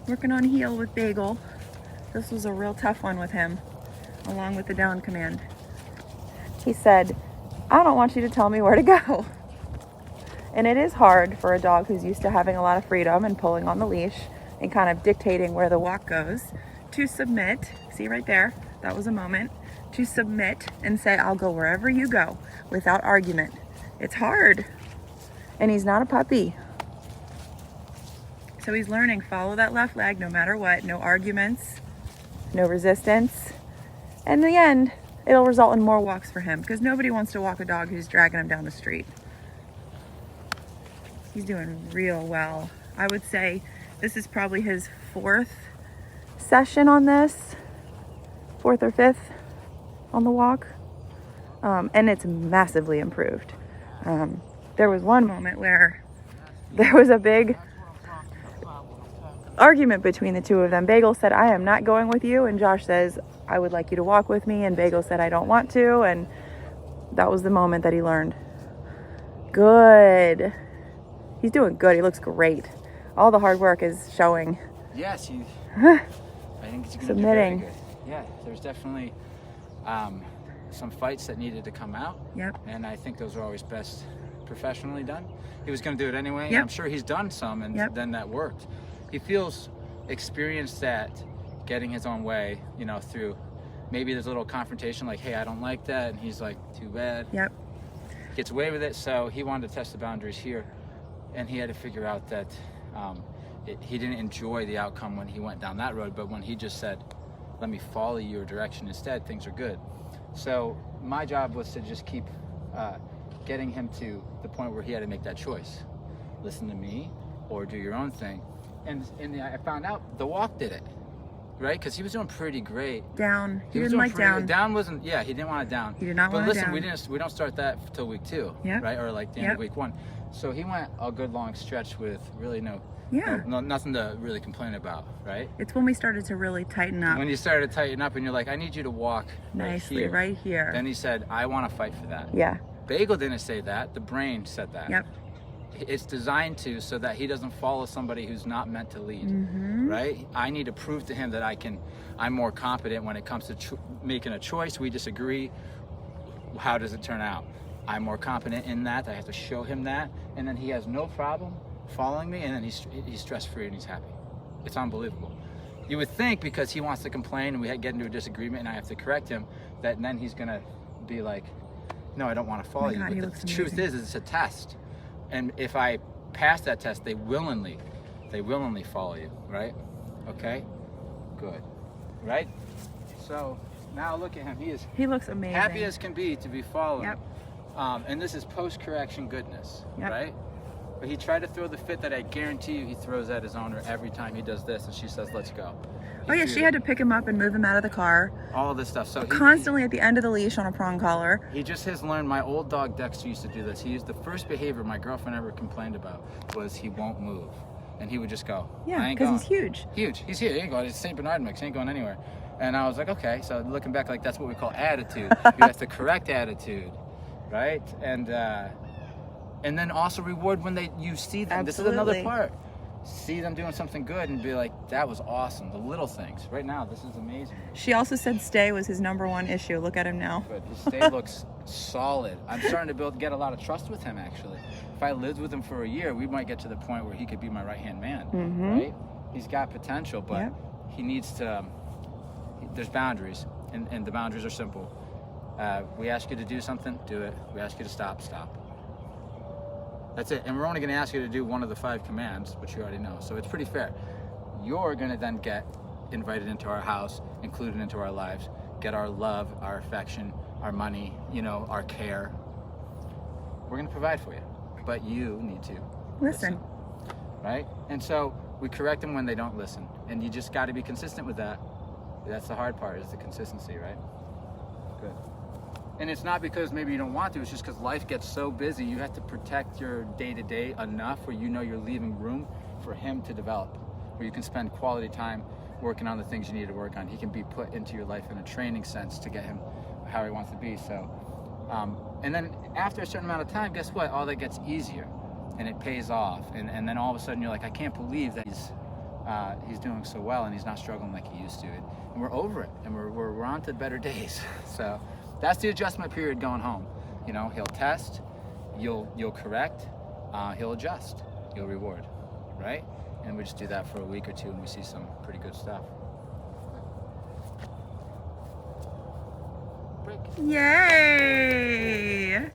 Working on heel with Bagel. This was a real tough one with him, along with the down command. He said, I don't want you to tell me where to go. And it is hard for a dog who's used to having a lot of freedom and pulling on the leash and kind of dictating where the walk goes to submit. See right there, that was a moment. To submit and say, I'll go wherever you go without argument. It's hard. And he's not a puppy. So he's learning, follow that left leg no matter what, no arguments, no resistance. In the end, it'll result in more walks for him because nobody wants to walk a dog who's dragging him down the street. He's doing real well. I would say this is probably his 4th session on this, 4th or 5th on the walk. And it's massively improved. There was one moment where there was a big argument between the two of them. Bagel said, I am not going with you. And Josh says, I would like you to walk with me. And Bagel said, I don't want to. And that was the moment that he learned. Good. He's doing good. He looks great. All the hard work is showing. Yes, I think he's going to do very good. Yeah, there's definitely some fights that needed to come out. Yep. And I think those are always best professionally done. He was going to do it anyway. Yep. I'm sure he's done some, and then that worked. He feels experienced at getting his own way, you know, through maybe there's a little confrontation like, hey, I don't like that. And he's like, too bad. Yep. Gets away with it. So he wanted to test the boundaries here. And he had to figure out that he didn't enjoy the outcome when he went down that road. But when he just said, let me follow your direction instead, things are good. So my job was to just keep getting him to the point where he had to make that choice. Listen to me or do your own thing. And I found out the walk did it, right? Because he was doing pretty great. Down. He didn't like down. Down wasn't, he didn't want it down. He did not want it down. But listen, we don't start that till week 2, right? Or like the end of week 1. So he went a good long stretch with really nothing to really complain about, right? It's when we started to really tighten up. When you started to tighten up and you're like, I need you to walk nicely right here. Then he said, I want to fight for that. Yeah. Bagel didn't say that. The brain said that. Yep. It's designed to so that he doesn't follow somebody who's not meant to lead, right? I need to prove to him that I'm more competent when it comes to making a choice. We disagree. How does it turn out? I'm more competent in that. I have to show him that. And then he has no problem following me, and then he's stress-free and he's happy. It's unbelievable. You would think because he wants to complain and we get into a disagreement and I have to correct him, that then he's going to be like, no, I don't want to follow you. But the truth is it's a test. And if I pass that test, they willingly follow you, right? Okay? Good. Right? So now look at him. He looks amazing. Happy as can be to be followed. Yep. And this is post-correction goodness, right? But he tried to throw the fit that I guarantee you he throws at his owner every time he does this, and she says, let's go. She had to pick him up and move him out of the car. All this stuff. So constantly at the end of the leash on a prong collar. He just has learned. My old dog Dexter used to do this. He used the first behavior my girlfriend ever complained about was he won't move. And he would just go. Yeah, because he's huge. Huge. He's here. He ain't going. It's St. Bernard mix. He ain't going anywhere. And I was like, okay. So looking back, like that's what we call attitude. That's the correct attitude, right? And then also reward when you see them. Absolutely. This is another part. See them doing something good and be like, that was awesome. The little things. Right now, this is amazing. She also said stay was his #1 issue. Look at him now. But his stay looks solid. I'm starting to get a lot of trust with him, actually. If I lived with him for a year, we might get to the point where he could be my right-hand man, right? He's got potential, but he needs to, there's boundaries, and the boundaries are simple. We ask you to do something, do it. We ask you to stop, stop. That's it. And we're only going to ask you to do one of the 5 commands, which you already know. So it's pretty fair. You're going to then get invited into our house, included into our lives, get our love, our affection, our money, our care. We're going to provide for you. But you need to listen. Right? And so we correct them when they don't listen. And you just got to be consistent with that. That's the hard part, is the consistency, right? Good. And it's not because maybe you don't want to, it's just because life gets so busy, you have to protect your day-to-day enough where you're leaving room for him to develop, where you can spend quality time working on the things you need to work on. He can be put into your life in a training sense to get him how he wants to be. So, and then after a certain amount of time, guess what? All that gets easier and it pays off. And then all of a sudden you're like, I can't believe that he's he's doing so well and he's not struggling like he used to. And we're over it, and we're on to better days. So that's the adjustment period going home. You know, he'll test, you'll correct, he'll adjust, you'll reward, right? And we just do that for a week or two, and we see some pretty good stuff. Yay!